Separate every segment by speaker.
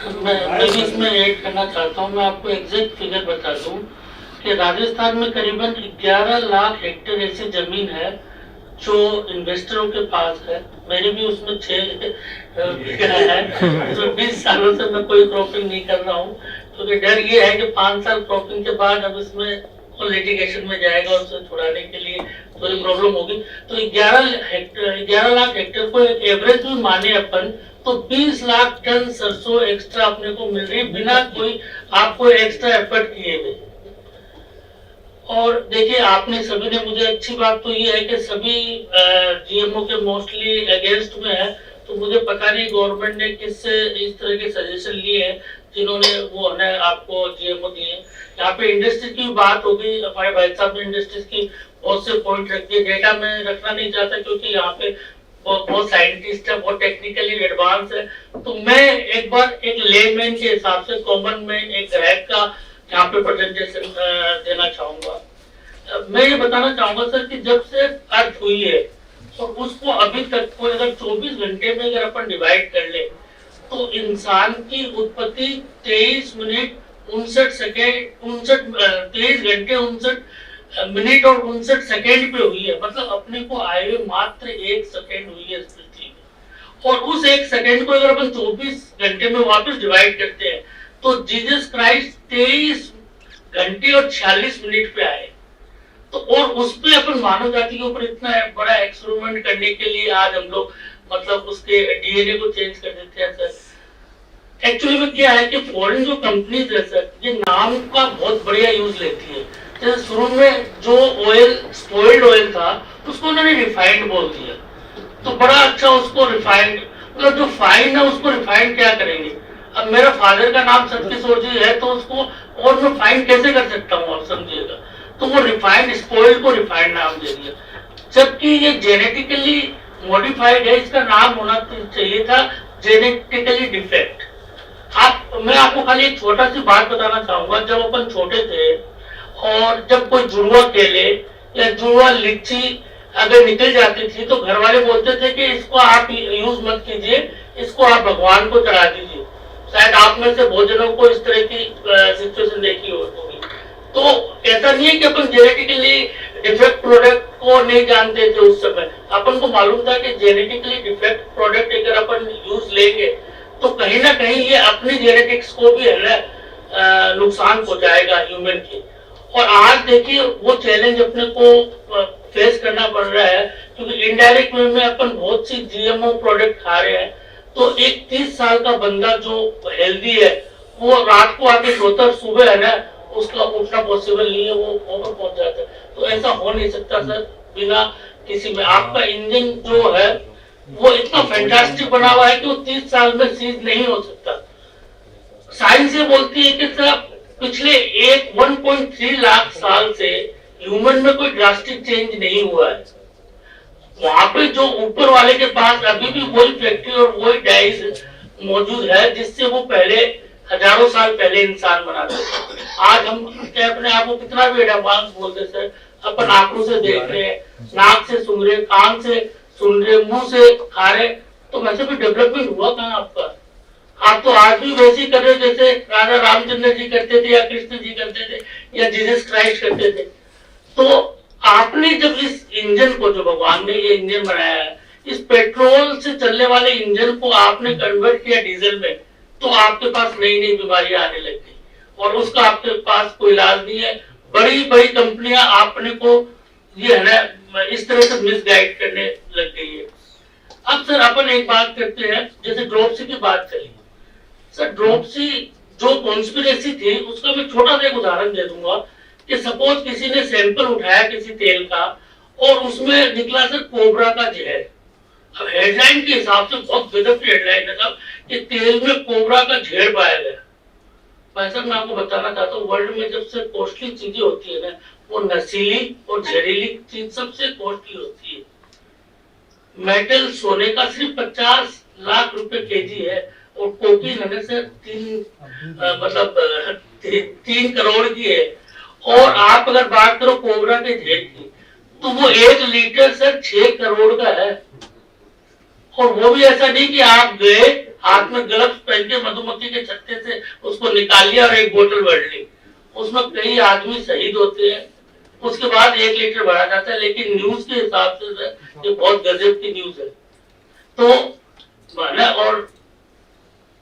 Speaker 1: मैं भी इसमें ऐड करना चाहता हूँ। मैं आपको एग्जैक्ट फिगर बता दूं कि राजस्थान में करीबन 11 लाख हेक्टेयर ऐसी जमीन है जो इन्वेस्टरों के पास है। मेरी भी उसमें 6 बीघा है। तो 20 सालों से मैं कोई क्रॉपिंग नहीं कर रहा हूँ, क्योंकि डर ये है कि 5 साल क्रॉपिंग के बाद अब इसमें लिटिगेशन में जाएगा, उसे छुड़ाने के लिए थोड़ी प्रॉब्लम होगी। तो 11 लाख हेक्टेयर को एक एवरेज भी माने अपन, तो 20 लाख टन सरसों एक्स्ट्रा अपने को मिल रही बिना कोई आपको एक्स्ट्रा एफर्ट किए हुए। और देखिए, आपने सभी ने, मुझे अच्छी बात तो ये है कि सभी जीएमओ के मोस्टली अगेंस्ट में है। तो मुझे पता नहीं गवर्नमेंट ने किससे इस तरह के सजेशन लिए हैं जिन्होंने वो है आपको जीएमओ दिए। यहाँ पे इंडस्ट्री की बात होगी, हमारे भाई साहब ने इंडस्ट्रीज की बहुत से पॉइंट रख दिए। डेटा में रखना नहीं चाहता क्योंकि यहाँ पे बहुत साइंटिस्ट है, बहुत टेक्निकली एडवांस है। तो मैं एक बार एक लेमैन के हिसाब से, कॉमन मैन, एक ग्राहक का यहाँ पे प्रेजेंटेशन देना चाहूंगा। मैं ये बताना चाहूंगा सर कि जब से अर्थ हुई है और उसको अभी तक को अगर 24 घंटे में अगर अपन डिवाइड कर ले तो इंसान की उत्पत्ति 23 मिनट 59 सेकेंड 23 घंटे 59 मिनट और 59 सेकेंड पे हुई है। मतलब अपने को आए हुए मात्र 1 सेकेंड हुई है इस पृथ्वी में। और उस 1 सेकेंड को अगर अपन 24 घंटे में वापस डिवाइड करते हैं तो जीसस क्राइस्ट 23 घंटे और 46 मिनट पे आए। तो और उस पे अपन मानव जाति के ऊपर इतना बड़ा एक्सपेरिमेंट करने के लिए आज हम लोग मतलब उसके डीएनए को चेंज कर देते हैं सर। एक्चुअली में क्या है कि फॉरेन जो कंपनीज है सर, ये नाम का बहुत बढ़िया यूज लेती है। जैसे शुरू में जो ऑयल, स्पॉइल्ड ऑयल था, उसको उन्होंने रिफाइंड बोल दिया। तो बड़ा अच्छा उसको रिफाइंड, मतलब जो फाइन है उसको रिफाइंड क्या करेंगे। अब मेरा फादर का नाम सतकिशोर जी है, तो उसको और मैं फाइन कैसे कर सकता हूँ, आप समझिएगा। तो वो रिफाइंड, स्पॉइल्ड को रिफाइंड नाम दे दिया, जबकि ये जेनेटिकली मॉडिफाइड है। इसका नाम होना चाहिए था जेनेटिकली डिफेक्ट। मैं आपको खाली एक छोटा सी बात बताना चाहूंगा। जब अपन छोटे थे और जब कोई जुड़वा केले या जुड़वा लीची अगर निकल जाती थी तो घर वाले बोलते थे कि इसको आप यूज मत कीजिए, इसको आप भगवान को चढ़ा दीजिए। शायद आप में से भोजनों को इस तरह की सिचुएशन देखी होगी। तो ऐसा नहीं है कि अपन जेनेटिकली डिफेक्ट प्रोडक्ट को नहीं जानते थे उस समय। अपन को मालूम था कि जेनेटिकली डिफेक्ट प्रोडक्ट अगर अपन यूज लेंगे तो कहीं ना कहीं ये अपनी जेनेटिक्स को भी है ना नुकसान पहुंचाएगा ह्यूमन की। और आज देखिए वो चैलेंज अपने को फेस करना पड़ रहा है, क्योंकि इनडायरेक्ट वे में अपन बहुत सी जीएमओ प्रोडक्ट खा रहे हैं। तो एक 30 साल का बंदा जो हेल्दी है वो रात को आके सोता है, सुबह है ना उसका उठना पॉसिबल नहीं है, वो ओवर पहुंच जाता है। तो ऐसा हो नहीं सकता सर बिना किसी में। आपका इंजन जो है वो इतना फैंटास्टिक बना हुआ है कि वो 30 साल में सीज नहीं हो सकता। साइंस ये बोलती है कि सर पिछले 1.3 लाख साल से ह्यूमन में कोई ड्रास्टिक चेंज नहीं हुआ है। वहां पे जो ऊपर वाले के पास अभी भी वही फैक्ट्री और वही डाइस मौजूद है जिससे वो पहले हजारों साल पहले इंसान बनाते थे। आज हम अपने आप को कितना भी एडवांस बोलते सर, अपन आंखों से देख रहे हैं, नाक से सुन रहे, कान से सुन रहे, मुंह से खा रहे, तो वैसे भी डेवलपमेंट हुआ कहाँ आपका। आप तो आज भी वैसे ही कर रहे हो जैसे राजा रामचंद्र जी करते थे या कृष्ण जी करते थे या जीसस क्राइस्ट करते थे। तो आपने जब इस इंजन को, जो भगवान ने ये इंजन बनाया है, इस पेट्रोल से चलने वाले इंजन को आपने कन्वर्ट किया डीजल में, तो आपके पास नई नई बीमारियां आने लग गई और उसका आपके पास कोई इलाज नहीं है। बड़ी बड़ी कंपनियां आपने को ये है ना इस तरह से मिसगाइड करने लग गई है। अब सर अपन एक बात करते हैं, जैसे ड्रॉपसी की बात चली सर। ड्रॉपसी जो कॉन्स्पिरेसी थी उसका मैं छोटा सा एक उदाहरण दे दूंगा कि सपोज किसी ने सैंपल उठाया किसी तेल का और उसमें निकला सर कोबरा का जहर। अब हेडलाइन के हिसाब से बहुत गजब की हेडलाइन है साहब कि तेल में कोबरा का जहर पाया गया। भाई साहब मैं आपको बताना चाहता हूँ, वर्ल्ड में जब से कॉस्टली चीजें होती है ना, वो नशीली और जहरीली चीज सबसे कॉस्टली होती है। मेटल सोने का सिर्फ 50 लाख रुपए केजी है और कोकीन है सर 3 करोड़ की है। और आप अगर बात करो कोबरा के जहर की तो वो 1 लीटर सर 6 करोड़ का है। और वो भी ऐसा नहीं कि आप गए हाथ में ग्लव्स पहन के मधुमक्खी के छत्ते से उसको निकाल लिया और एक बोतल भर ली। उसमें कई आदमी शहीद होते हैं, उसके बाद 1 लीटर भरा जाता है, लेकिन न्यूज के हिसाब से ये बहुत गजब की न्यूज है। तो और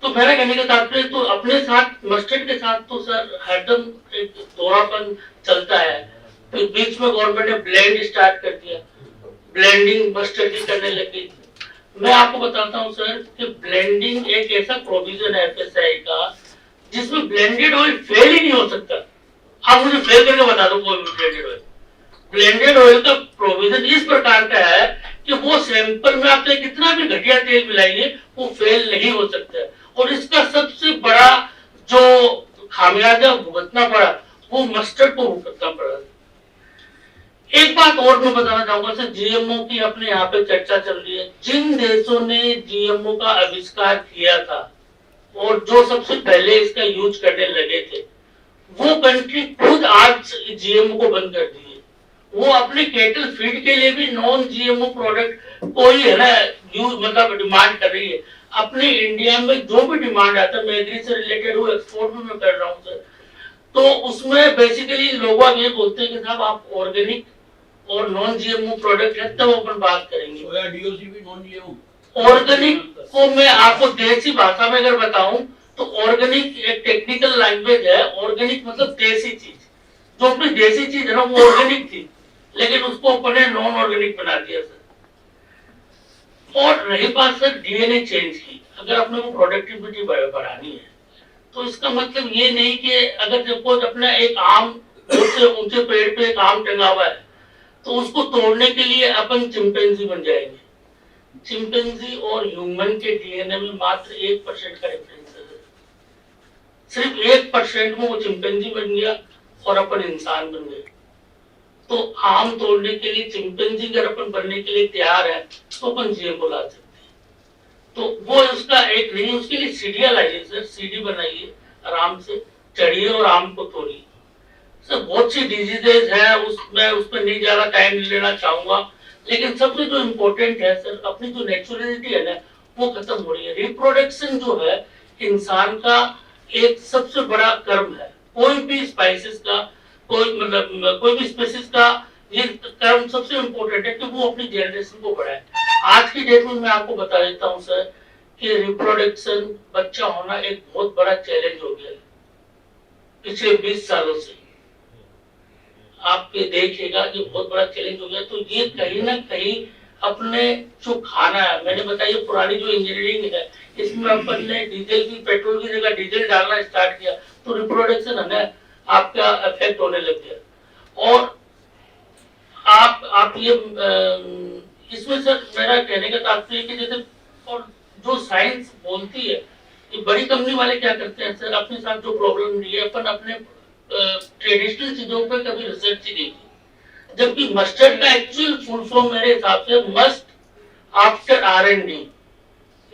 Speaker 1: तो मेरा कहने का तात्पर्य तो अपने साथ मस्टर्ड के साथ तो सर हरदम एक दोहरापन चलता है। फिर बीच में गवर्नमेंट ने ब्लेंड स्टार्ट कर दिया, ब्लेंडिंग मस्टर्ड की करने लगी। मैं आपको बताता हूं सर कि ब्लेंडिंग एक ऐसा प्रोविजन है एफएसआई का जिसमें ब्लेंडेड ऑयल फेल ही नहीं हो सकता। आप मुझे फेल करके बता दो कोई भी ब्लेंडेड ऑयल। ब्लेंडेड ऑयल का प्रोविजन इस प्रकार का है कि वो सैंपल में आपने कितना भी घटिया तेल मिलाइए वो फेल नहीं हो सकता। और इसका सबसे बड़ा जो खामियाजा भुगतना पड़ा वो मस्टर्ड को भुगतना पड़ा। एक बात और मैं बताना चाहूंगा सर, जीएमओ की अपने यहाँ पे चर्चा चल रही है। जिन देशों ने जीएमओ का आविष्कार किया था और जो सबसे पहले इसका यूज करने लगे थे, वो कंट्री खुद आज जीएमओ को बंद कर दी है। वो अपने केटल फीड के लिए भी नॉन जीएमओ प्रोडक्ट को ही है ना यूज मतलब डिमांड कर रही है। अपने इंडिया में जो भी डिमांड आता है, मैं एग्री से रिलेटेड हूँ, एक्सपोर्ट भी मैं कर रहा हूँ सर, तो उसमें बेसिकली लोग ये बोलते हैं कि साहब आप ऑर्गेनिक और नॉन जीएमओ प्रोडक्ट है तब अपन बात करेंगे।
Speaker 2: डीओसी भी नॉन जीएमओ।
Speaker 1: ऑर्गेनिक को मैं आपको देसी भाषा में अगर बताऊं तो ऑर्गेनिक एक टेक्निकल लैंग्वेज है। ऑर्गेनिक मतलब देसी चीज, जो अपनी देसी चीज है ना वो ऑर्गेनिक थी, लेकिन उसको अपने नॉन ऑर्गेनिक बना दिया सर। और रही बात सर डीएनए चेंज की, अगर अपने को प्रोडक्टिविटी बढ़ानी है तो इसका मतलब ये नहीं कि अगर सपोज अपना एक आम ऊंचे पेड़ पे एक आम टंगा हुआ है तो उसको तोड़ने के लिए अपन चिंपैंजी बन जाएंगे। चिंपैंजी और ह्यूमन के डीएनए में मात्र 1% का डिफरेंस है। सिर्फ 1% में वो चिंपैंजी बन गया और अपन इंसान बन गए। तो आम तोड़ने के लिए चिंपैंजी अगर अपन बनने के लिए तैयार है तो अपन जीएमओ ला सकते हैं। तो वो उसका एक नहीं, उसके लिए सीढ़ियां लाइए सर, सीढ़ी बनाइए, आराम से चढ़िए और आम को तोड़िए। सर बहुत सी डिजीजेज है, उसमें उस पर नहीं ज्यादा टाइम लेना चाहूंगा, लेकिन सबसे जो इम्पोर्टेंट है सर अपनी जो नेचुरलिटी है ना वो खत्म हो रही है। रिप्रोडक्शन जो है इंसान का एक सबसे बड़ा कर्म है। कोई भी स्पाइसेस का कोई भी स्पीसीज का ये कर्म सबसे इम्पोर्टेंट है कि वो अपनी जनरेशन को बढ़ाए। आज की डेट में मैं आपको बता देता हूँ सर कि रिप्रोडक्शन बच्चा होना एक बहुत बड़ा चैलेंज हो गया है पिछले 20 सालों से। आप ये देखिएगा कि बहुत बड़ा चैलेंज हो गया। तो ये कहीं ना कहीं अपने जो खाना है, मैंने बताया पुरानी जो इंजीनियरिंग है इसमें अपन ने डीजल की पेट्रोल की जगह डीजल डालना स्टार्ट किया तो रिप्रोडक्शन है ना आपका इफेक्ट होने लग गया। और आप ये इसमें सर मेरा कहने का तात्पर्य कि जैसे और जो साइंस बोलती है कि बड़ी कंपनी वाले क्या करते हैं सर, अपने साथ जो प्रॉब्लम रही है अपन अपने ट्रेडिशनल चीजों पर कभी रिसर्च ही नहीं की। जबकि मस्टर्ड का एक्चुअल फुल फॉर्म मेरे हिसाब से मस्ट आफ्टर R&D,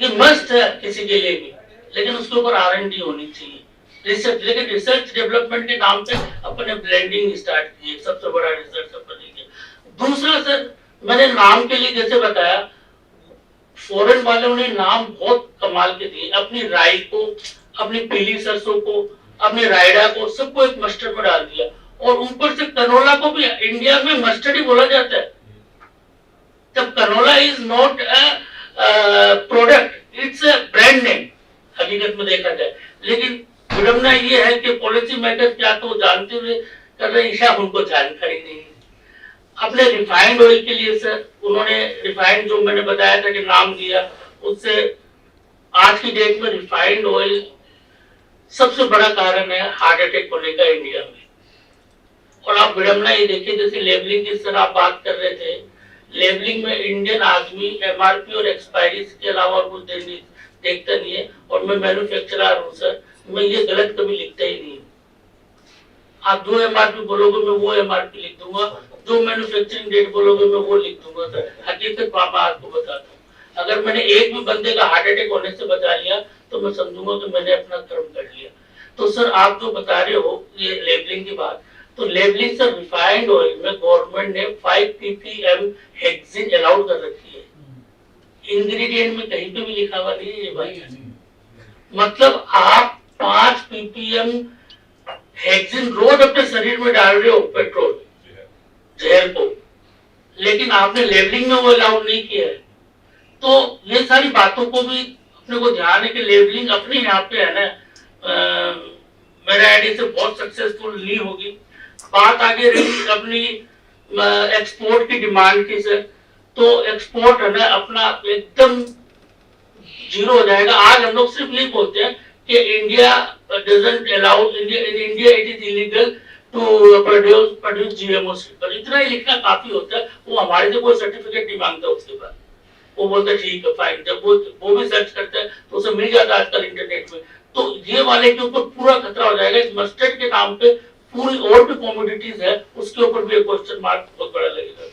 Speaker 1: ये मस्ट है किसी के लिए भी, लेकिन उसके ऊपर R&D होनी चाहिए रिसर्च। लेकिन रिसर्च डेवलपमेंट के नाम पे अपने ब्लेंडिंग स्टार्ट किए, सबसे बड़ा रिसर्च अपने किया। दूसरा सर मैंने नाम के लिए जैसे बताया, फॉरेन वालों ने नाम बहुत कमाल के दिए, अपनी राई को, अपनी पीली सरसों को, अपने रायडा को, सबको एक मस्टर्ड में डाल दिया। और ऊपर से कनोला को भी इंडिया में मस्टर्ड ही बोला जाता है, जब canola is not a product, it's a brand name हकीकत में देखा जाए। लेकिन विडम्बना ये है कि पॉलिसी मेकर क्या तो जानते हुए कर रहे हैं, उनको जानकारी नहीं है। अपने रिफाइंड ऑयल के लिए सर उन्होंने रिफाइंड जो मैंने बताया था कि नाम दिया, उससे आज की डेट में रिफाइंड ऑयल सबसे बड़ा कारण है हार्ट अटैक होने का इंडिया में। और आप विडम्बना ये देखिए, जैसे लेबलिंग की सर आप बात कर रहे थे, लेबलिंग में इंडियन आदमी एमआरपी और एक्सपायरी के अलावा और कुछ देखता नहीं है। और मैं मैन्युफैक्चरर हूँ सर, मैं ये गलत कभी लिखता ही नहीं। आप जो एमआरपी बोलोगे मैं वो एमआरपी लिख दूंगा, जो मैन्युफैक्चरिंग डेट बोलोगे मैं वो लिख दूंगा सर। हकीकत पापा आपको बताता हूँ, अगर मैंने एक भी बंदे का हार्ट अटैक होने से बचा लिया तो मैं समझूंगा कि मैंने अपना कर्म कर लिया। तो सर आप जो बता रहे हो ये लेबलिंग की बात, तो लेबलिंग सर रिफाइंड ऑयल में गवर्नमेंट ने 5 ppm हेक्सेन अलाउड कर रखी है। इंग्रेडिएंट में कहीं पे भी लिखा हुआ नहीं है भाई। मतलब आप 5 ppm हेक्सिन रोज अपने शरीर में डाल रहे हो पेट्रोल जहर को, लेकिन आपने लेबलिंग में वो अलाउ नहीं किया है। तो ये सारी बातों को भी अपने को ध्यान है कि लेबलिंग अपने यहाँ पे है ना, मेरे आइडिया से बहुत सक्सेसफुल नहीं होगी। बात आगे रही अपनी एक्सपोर्ट की डिमांड की सर, तो एक्सपोर्ट है ना अपना एकदम जीरो हो जाएगा। आज हम लोग सिर्फ नहीं बोलते हैं कि India doesn't allow, in India it is illegal to produce GMO, पर इतना ही लिखना काफी होता है। वो हमारे से कोई सर्टिफिकेट नहीं मांगता उसके बाद, वो बोलता है ठीक है फाइन। जब वो भी सर्च करता है तो उसे मिल जाता है आजकल इंटरनेट में। तो ये वाले के ऊपर पूरा खतरा हो जाएगा। इस मस्टर्ड के नाम पे पूरी और भी कमोडिटीज है उसके ऊपर भी क्वेश्चन मार्क बहुत बड़ा लगेगा।